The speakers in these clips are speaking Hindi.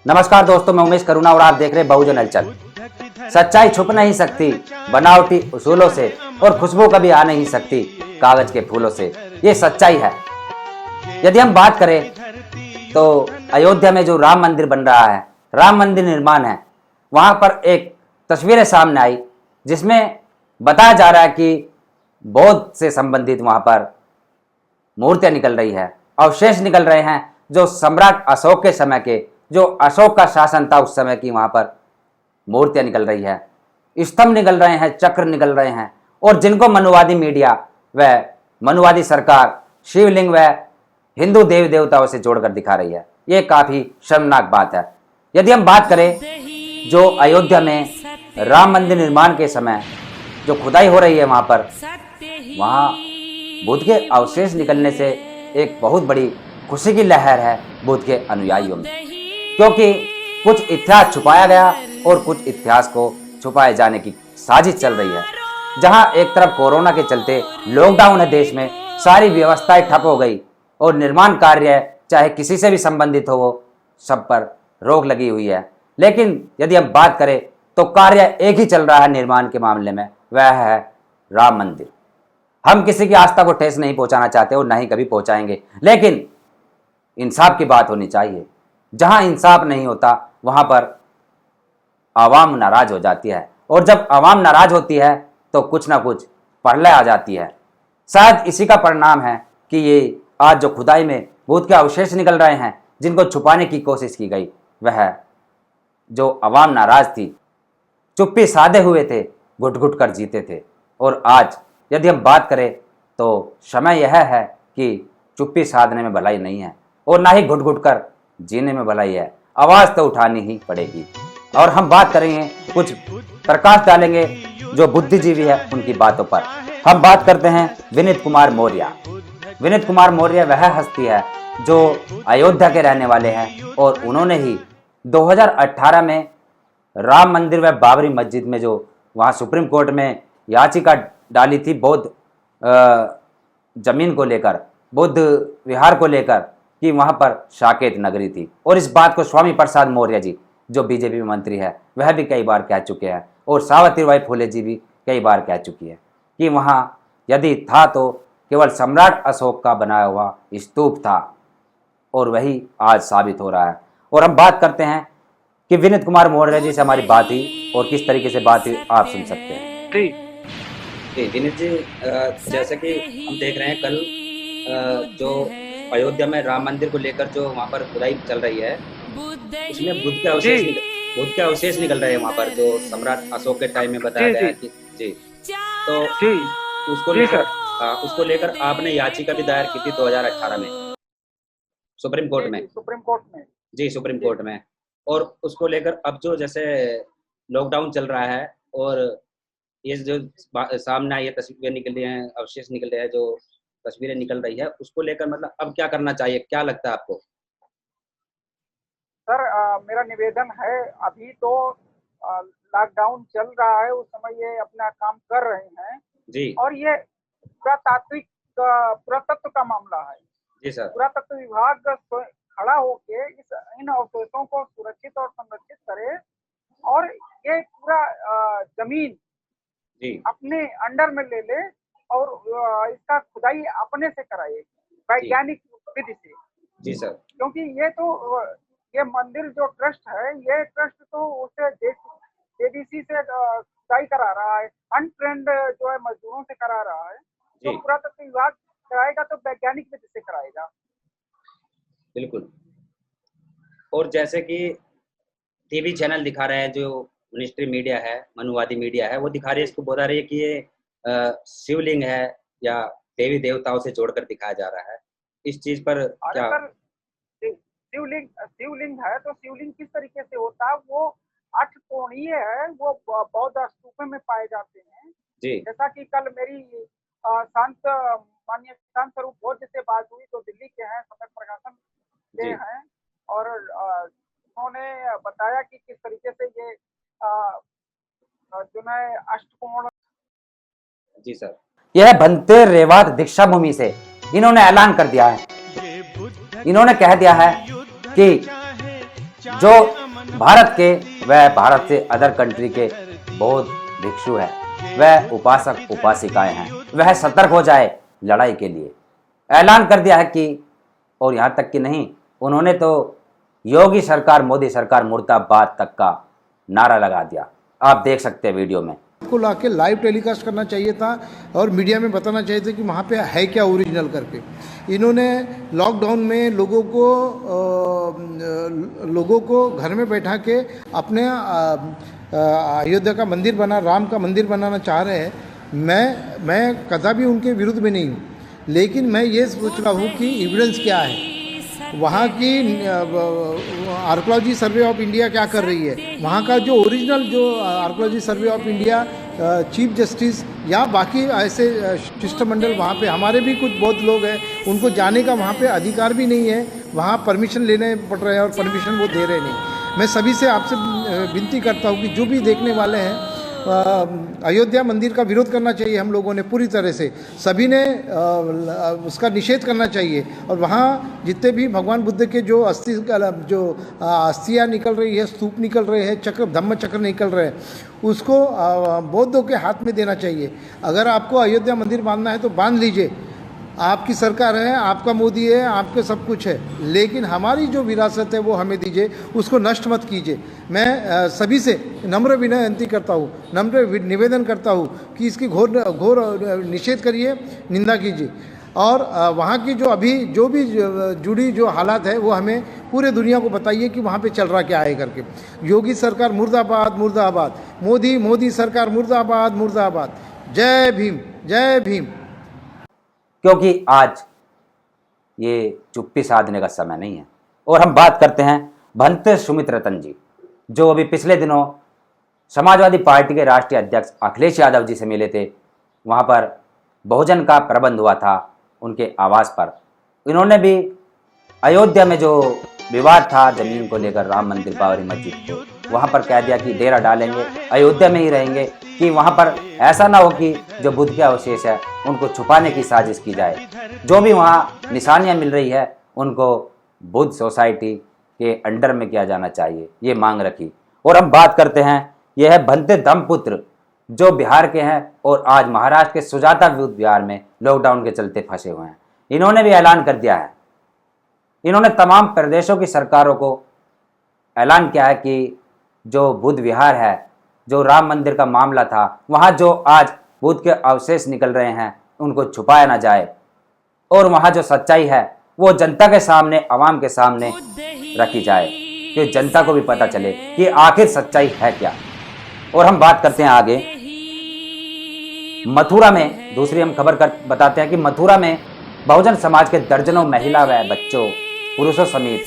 नमस्कार दोस्तों, मैं उमेश करुणा और आप देख रहे हैं बहुजन हलचल। सच्चाई छुप नहीं सकती बनावटी उसूलों से और खुशबू कभी आ नहीं सकती कागज के फूलों से। ये सच्चाई है। यदि हम बात करें तो अयोध्या में जो राम मंदिर बन रहा है, राम मंदिर निर्माण है, वहां पर एक तस्वीरें सामने आई जिसमें बताया जा रहा है कि बौद्ध से संबंधित वहां पर मूर्तियां निकल रही है, अवशेष निकल रहे हैं जो सम्राट अशोक के समय के, जो अशोक का शासन था उस समय की वहां पर मूर्तियां निकल रही है, स्तंभ निकल रहे हैं, चक्र निकल रहे हैं। और जिनको मनुवादी मीडिया व मनुवादी सरकार शिवलिंग व हिंदू देवी देवताओं से जोड़कर दिखा रही है, ये काफी शर्मनाक बात है। यदि हम बात करें जो अयोध्या में राम मंदिर निर्माण के समय जो खुदाई हो रही है वहां पर, वहां बुद्ध के अवशेष निकलने से एक बहुत बड़ी खुशी की लहर है बुद्ध के अनुयायियों में, क्योंकि कुछ इतिहास छुपाया गया और कुछ इतिहास को छुपाए जाने की साजिश चल रही है। जहां एक तरफ कोरोना के चलते लॉकडाउन है, देश में सारी व्यवस्थाएं ठप हो गई और निर्माण कार्य चाहे किसी से भी संबंधित हो वो सब पर रोक लगी हुई है। लेकिन यदि हम बात करें तो कार्य एक ही चल रहा है निर्माण के मामले में, वह है राम मंदिर। हम किसी की आस्था को ठेस नहीं पहुंचाना चाहते और ना ही कभी पहुंचाएंगे, लेकिन इंसाफ की बात होनी चाहिए। जहां इंसाफ नहीं होता वहां पर आवाम नाराज हो जाती है, और जब आवाम नाराज होती है तो कुछ ना कुछ प्रलय आ जाती है। शायद इसी का परिणाम है कि ये आज जो खुदाई में बुद्ध के अवशेष निकल रहे हैं जिनको छुपाने की कोशिश की गई, वह जो आवाम नाराज थी, चुप्पी साधे हुए थे, घुट घुट कर जीते थे। और आज यदि हम बात करें तो समय यह है कि चुप्पी साधने में भलाई नहीं है और ना ही घुट घुट कर जीने में भलाई है। आवाज तो उठानी ही पड़ेगी। और हम बात करेंगे, कुछ प्रकाश डालेंगे जो बुद्धिजीवी है उनकी बातों पर। हम बात करते हैं विनीत कुमार मौर्य। विनीत कुमार मौर्य वह हस्ती है जो अयोध्या के रहने वाले हैं और उन्होंने ही 2018 में राम मंदिर व बाबरी मस्जिद में जो वहाँ सुप्रीम कोर्ट में याचिका डाली थी बौद्ध जमीन को लेकर, बौद्ध विहार को लेकर, कि वहाँ पर साकेत नगरी थी। और इस बात को स्वामी प्रसाद मौर्य जी जो बीजेपी में मंत्री है वह भी कई बार कह चुके हैं, और सावित्रीबाई फुले जी भी कई बार कह चुकी है कि वहाँ यदि था तो केवल सम्राट अशोक का बनाया हुआ स्तूप था, और वही आज साबित हो रहा है। और हम बात करते हैं कि विनीत कुमार मौर्य जी से हमारी बात हुई और किस तरीके से बात हुई, आप सुन सकते हैं। जी विनीत जी, जैसे कि हम देख रहे हैं कल जो अयोध्या में राम मंदिर को लेकर जो वहाँ पर खुदाई चल रही है, उसमें बुद्ध के अवशेष निकल रहे हैं वहाँ पर, जो सम्राट अशोक के टाइम में बताया गया है कि जी, तो उसको लेकर आपने याचिका भी दायर की थी 2018 में सुप्रीम कोर्ट में। जी, सुप्रीम कोर्ट में। और उसको लेकर अब जो जैसे लॉकडाउन चल रहा है और ये जो सामने आई है तस्वीरें निकल रही हैं, अवशेष निकल रहे हैं, जो तस्वीरें निकल रही है, उसको लेकर मतलब अब क्या करना चाहिए, क्या लगता है आपको? सर, मेरा निवेदन है, अभी तो लॉकडाउन चल रहा है, उस समय ये अपना काम कर रहे हैं जी, और ये पुरातात्विक पुरातत्व का मामला है। जी सर। पुरातत्व विभाग खड़ा होके इन अवशेषों को सुरक्षित और संरक्षित करे और ये पूरा जमीन जी, अपने अंडर में ले ले और इसका खुदाई अपने से कराए वैज्ञानिक विधि से। जी सर। क्योंकि ये मंदिर जो ट्रस्ट है, ये ट्रस्ट तो उसे जेडीसी से खुदाई करा रहा है, अनट्रेंड जो है मजदूरों से करा रहा है। तो पुरातत्व विभाग कराएगा तो वैज्ञानिक विधि से कराएगा। बिल्कुल। और जैसे कि टीवी चैनल दिखा रहे हैं, जो मिनिस्ट्री मीडिया है, मनुवादी मीडिया है, वो दिखा रही है, इसको बता रही है कि ये शिवलिंग है या देवी देवताओं से जोड़कर दिखाया जा रहा है। इस चीज पर क्या? शिवलिंग है तो शिवलिंग किस तरीके से होता है? वो 8 कोणीय है, वो बौद्ध स्तूप में पाए जाते हैं। जी, जैसा कि कल मेरी माननीय शांत स्वरूप बौद्ध से बात हुई, तो दिल्ली के हैं, समय प्रकाशन के हैं, और उन्होंने बताया कि किस तरीके से ये जो है अष्टकोण। जी सर। यह बनते रेवात दीक्षा भूमि से इन्होंने ऐलान कर दिया है, इन्होंने कह दिया है कि जो भारत के वह भारत से अदर कंट्री के बहुत भिक्षु है, वह उपासक उपासिकाएं हैं, वह सतर्क हो जाए लड़ाई के लिए। ऐलान कर दिया है कि, और यहाँ तक कि नहीं, उन्होंने तो योगी सरकार मोदी सरकार मुर्दाबाद तक का नारा लगा दिया। आप देख सकते हैं वीडियो में। को लाके लाइव टेलीकास्ट करना चाहिए था और मीडिया में बताना चाहिए था कि वहाँ पे है क्या ओरिजिनल करके। इन्होंने लॉकडाउन में लोगों को घर में बैठा के अपने अयोध्या का मंदिर राम का मंदिर बनाना चाह रहे हैं। मैं कदापि उनके विरुद्ध में नहीं हूँ, लेकिन मैं ये सोच रहा हूँ कि एविडेंस क्या है, वहाँ की आर्कोलॉजी सर्वे ऑफ इंडिया क्या कर रही है, वहाँ का जो ओरिजिनल जो archaeology survey of India chief justice या बाकी ऐसे शिष्टमंडल, वहाँ पे हमारे भी कुछ बहुत लोग हैं, उनको जाने का वहाँ पे अधिकार भी नहीं है, वहाँ परमिशन लेने पड़ रहे हैं और परमिशन वो दे रहे नहीं। मैं सभी से आपसे विनती करता हूँ कि जो भी देखने वाले हैं, अयोध्या मंदिर का विरोध करना चाहिए। हम लोगों ने पूरी तरह से सभी ने उसका निषेध करना चाहिए और वहाँ जितने भी भगवान बुद्ध के जो अस्थियाँ निकल रही है, स्तूप निकल रहे हैं, चक्र धम्म चक्र निकल रहे हैं, उसको बौद्धों के हाथ में देना चाहिए। अगर आपको अयोध्या मंदिर बांधना है तो बांध लीजिए, आपकी सरकार है, आपका मोदी है, आपके सब कुछ है, लेकिन हमारी जो विरासत है वो हमें दीजिए, उसको नष्ट मत कीजिए। मैं सभी से नम्र विनती करता हूँ, नम्र निवेदन करता हूँ कि इसकी घोर निषेध करिए, निंदा कीजिए और वहाँ की जो भी जुड़ी जो हालात है वो हमें पूरे दुनिया को बताइए कि वहाँ पे चल रहा क्या है करके। योगी सरकार मुर्दाबाद मुर्दाबाद, मोदी सरकार मुर्दाबाद मुर्दाबाद। जय भीम जय भीम। क्योंकि आज ये चुप्पी साधने का समय नहीं है। और हम बात करते हैं भंते सुमित रतन जी, जो अभी पिछले दिनों समाजवादी पार्टी के राष्ट्रीय अध्यक्ष अखिलेश यादव जी से मिले थे। वहाँ पर भोजन का प्रबंध हुआ था उनके आवास पर। इन्होंने भी अयोध्या में जो विवाद था जमीन को लेकर, राम मंदिर बाबरी मस्जिद को, वहाँ पर कह दिया कि डेरा डालेंगे, अयोध्या में ही रहेंगे, कि वहाँ पर ऐसा ना हो कि जो बुद्ध के अवशेष है उनको छुपाने की साजिश की जाए। जो भी वहाँ निशानियाँ मिल रही है उनको बुद्ध सोसाइटी के अंडर में किया जाना चाहिए, ये मांग रखी। और हम बात करते हैं, यह है भंते धम्मपुत्र, जो बिहार के हैं और आज महाराष्ट्र के सुजाता विहार में लॉकडाउन के चलते फंसे हुए हैं। इन्होंने भी ऐलान कर दिया है, इन्होंने तमाम प्रदेशों की सरकारों को ऐलान किया है कि जो बुद्ध विहार है, जो राम मंदिर का मामला था, वहाँ जो आज बुद्ध के अवशेष निकल रहे हैं उनको छुपाया ना जाए और वहाँ जो सच्चाई है वो जनता के सामने, आवाम के सामने रखी जाए, कि जनता को भी पता चले कि आखिर सच्चाई है क्या। और हम बात करते हैं आगे मथुरा में। दूसरी हम खबर बताते हैं कि मथुरा में बहुजन समाज के दर्जनों महिला व बच्चों, पुरुषों समेत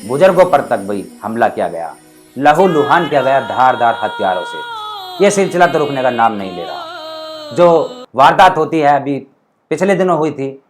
बुजुर्गों पर तक भी हमला किया गया, लहूलुहान किया गया धारदार हथियारों से। यह सिलसिला तो रुकने का नाम नहीं ले रहा। जो वारदात होती है अभी पिछले दिनों हुई थी,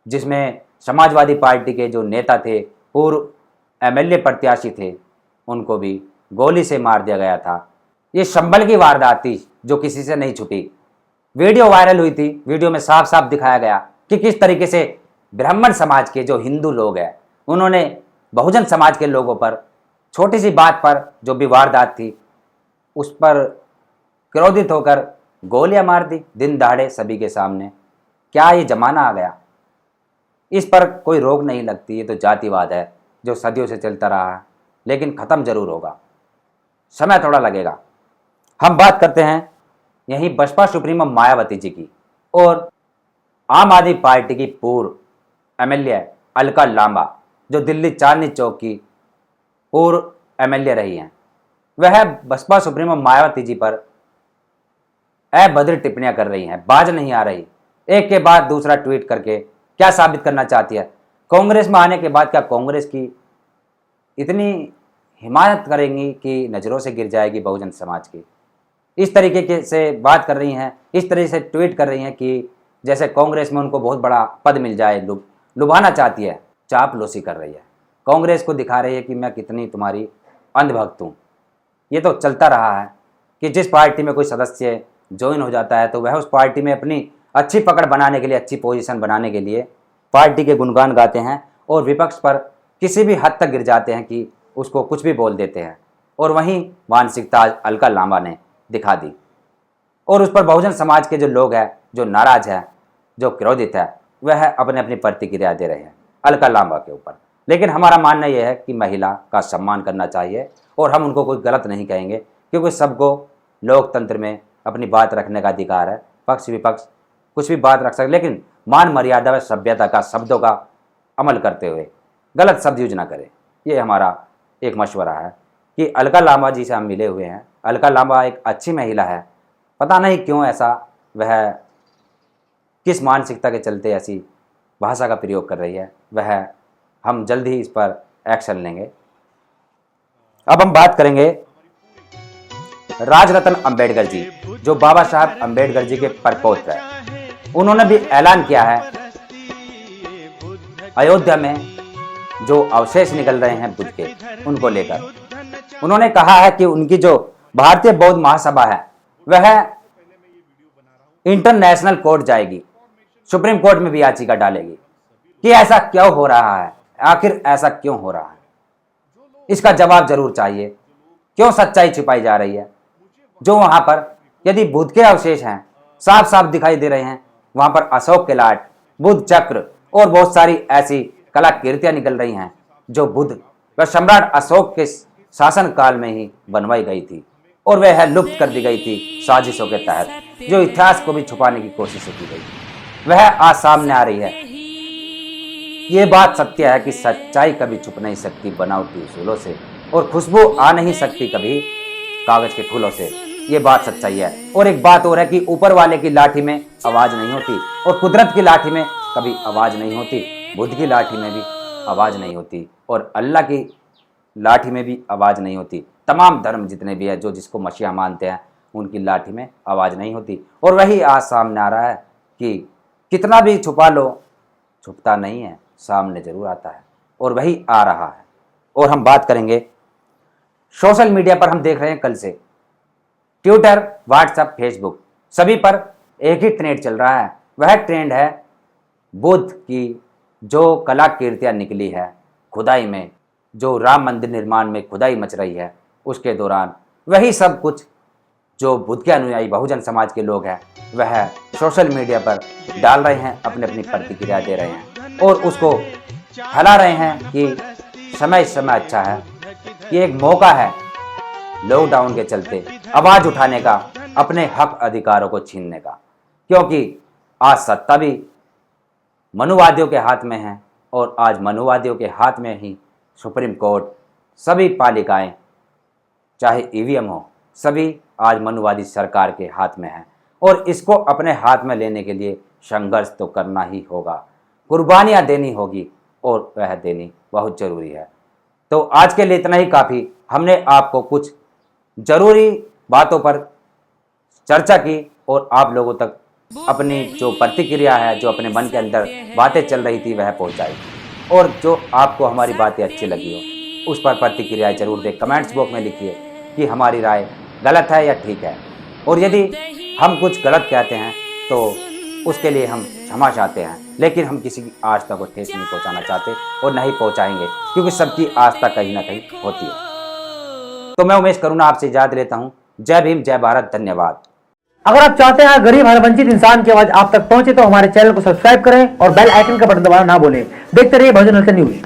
जिसमें समाजवादी पार्टी के जो नेता थे, पूर्व एमएलए प्रत्याशी थे, उनको भी गोली से मार दिया गया था। ये संभल की वारदात थी जो किसी से नहीं छुपी। वीडियो वायरल हुई थी, वीडियो में साफ साफ दिखाया गया कि किस तरीके से ब्राह्मण समाज के जो हिंदू लोग हैं उन्होंने बहुजन समाज के लोगों पर छोटी सी बात पर जो भी वारदात थी उस पर क्रोधित होकर गोलियां मार दी दिन दहाड़े सभी के सामने। क्या ये जमाना आ गया? इस पर कोई रोक नहीं लगती। ये तो जातिवाद है जो सदियों से चलता रहा है, लेकिन ख़त्म जरूर होगा, समय थोड़ा लगेगा। हम बात करते हैं यहीं बसपा सुप्रीमो मायावती जी की और आम आदमी पार्टी की पूर्व एमएलए अलका लांबा, जो दिल्ली चांदनी चौक की पूर्व एमएलए रही हैं। वह बसपा सुप्रीमो मायावती जी पर अभद्र टिप्पणियां कर रही हैं, बाज नहीं आ रही। एक के बाद दूसरा ट्वीट करके क्या साबित करना चाहती है? कांग्रेस में आने के बाद क्या कांग्रेस की इतनी हिमायत करेंगी कि नज़रों से गिर जाएगी बहुजन समाज की? इस तरीके से बात कर रही हैं, इस तरह से ट्वीट कर रही हैं कि जैसे कांग्रेस में उनको बहुत बड़ा पद मिल जाए, लुभाना चाहती है, चापलूसी कर रही है। कांग्रेस को दिखा रही है कि मैं कितनी तुम्हारी अंधभक्त हूँ। ये तो चलता रहा है कि जिस पार्टी में कोई सदस्य ज्वाइन हो जाता है तो वह उस पार्टी में अपनी अच्छी पकड़ बनाने के लिए, अच्छी पोजीशन बनाने के लिए पार्टी के गुणगान गाते हैं और विपक्ष पर किसी भी हद तक गिर जाते हैं कि उसको कुछ भी बोल देते हैं। और वहीं मानसिकता अलका लांबा ने दिखा दी और उस पर बहुजन समाज के जो लोग हैं, जो नाराज है, जो क्रोधित है, वह अपने अपनी प्रतिक्रिया दे रहे हैं अलका लांबा के ऊपर। लेकिन हमारा मानना यह है कि महिला का सम्मान करना चाहिए और हम उनको कोई गलत नहीं कहेंगे, क्योंकि सबको लोकतंत्र में अपनी बात रखने का अधिकार है। पक्ष विपक्ष कुछ भी बात रख सकते, लेकिन मान मर्यादा व सभ्यता का शब्दों का अमल करते हुए गलत शब्द यूज ना करें। ये हमारा एक मशवरा है कि अलका लांबा जी से हम मिले हुए हैं। अलका लांबा एक अच्छी महिला है, पता नहीं क्यों ऐसा वह किस मानसिकता के चलते ऐसी भाषा का प्रयोग कर रही है। वह हम जल्द ही इस पर एक्शन लेंगे। अब हम बात करेंगे राजरत्न अंबेडकर जी, जो बाबा साहब अंबेडकर जी के परपौत्र हैं। उन्होंने भी ऐलान किया है अयोध्या में जो अवशेष निकल रहे हैं बुद्ध के, उनको लेकर उन्होंने कहा है कि उनकी जो भारतीय बौद्ध महासभा है वह इंटरनेशनल कोर्ट जाएगी, सुप्रीम कोर्ट में भी याचिका डालेगी कि ऐसा क्यों हो रहा है, आखिर ऐसा क्यों हो रहा है। इसका जवाब जरूर चाहिए। क्यों सच्चाई छिपाई जा रही है? जो वहां पर यदि बुद्ध के अवशेष हैं, साफ साफ दिखाई दे रहे हैं, वहां पर अशोक के लाट, बुद्ध चक्र और बहुत सारी ऐसी कलाकृतियां निकल रही हैं जो बुद्ध व सम्राट अशोक के शासन काल में ही बनवाई गई थी और वह लुप्त कर दी गई थी साजिशों के तहत, जो इतिहास को भी छुपाने की कोशिश की गई, वह आज सामने आ रही है। ये बात सत्य है कि सच्चाई कभी छुप नहीं सकती बनावटी उसूलों से, और खुशबू आ नहीं सकती कभी कागज के फूलों से। ये बात सच्चाई है। और एक बात और है कि ऊपर वाले की लाठी में आवाज नहीं होती और कुदरत की लाठी में कभी आवाज नहीं होती, बुद्ध की लाठी में भी आवाज नहीं होती और अल्लाह की लाठी में भी आवाज नहीं होती। तमाम धर्म जितने भी है, जो जिसको मसीहा मानते हैं, उनकी लाठी में आवाज नहीं होती। और वही आज सामने आ रहा है कि कितना भी छुपा लो, छुपता नहीं है, सामने जरूर आता है और वही आ रहा है। और हम बात करेंगे सोशल मीडिया पर, हम देख रहे हैं कल से ट्विटर, व्हाट्सएप, फेसबुक सभी पर एक ही ट्रेंड चल रहा है। वह ट्रेंड है बुद्ध की जो कलाकृतियां निकली है खुदाई में, जो राम मंदिर निर्माण में खुदाई मच रही है, उसके दौरान वही सब कुछ जो बुद्ध के अनुयायी बहुजन समाज के लोग हैं वह सोशल मीडिया पर डाल रहे हैं, अपनी अपनी प्रतिक्रिया दे रहे हैं और उसको फैला रहे हैं कि समय अच्छा है, ये एक मौका है लॉकडाउन के चलते आवाज उठाने का, अपने हक अधिकारों को छीनने का। क्योंकि आज सत्ता भी मनुवादियों के हाथ में है और आज मनुवादियों के हाथ में ही सुप्रीम कोर्ट, सभी पालिकाएं, चाहे ईवीएम हो, सभी आज मनुवादी सरकार के हाथ में है और इसको अपने हाथ में लेने के लिए संघर्ष तो करना ही होगा, कुर्बानियां देनी होगी और वह देनी बहुत जरूरी है। तो आज के लिए इतना ही काफ़ी। हमने आपको कुछ जरूरी बातों पर चर्चा की और आप लोगों तक अपनी जो प्रतिक्रिया है, जो अपने मन के अंदर बातें चल रही थी, वह पहुंचाई। और जो आपको हमारी बातें अच्छी लगी हो उस पर प्रतिक्रिया जरूर दें। कमेंट्स बॉक्स में लिखिए कि हमारी राय गलत है या ठीक है, और यदि हम कुछ गलत कहते हैं तो उसके लिए हम क्षमा चाहते हैं, लेकिन हम किसी की आस्था को ठेस नहीं पहुंचाना चाहते और नहीं पहुंचाएंगे, क्योंकि सबकी आस्था कहीं ना कहीं होती है। तो मैं उमेश करुणा आपसे इजाजत लेता हूं। जय भीम, जय भारत, धन्यवाद। अगर आप चाहते हैं गरीब हर वंचित इंसान की आवाज आप तक पहुंचे तो हमारे चैनल को सब्सक्राइब करें और बेल आइकन का बटन दबाना ना भूलें। देखते रहिए बहुजन न्यूज।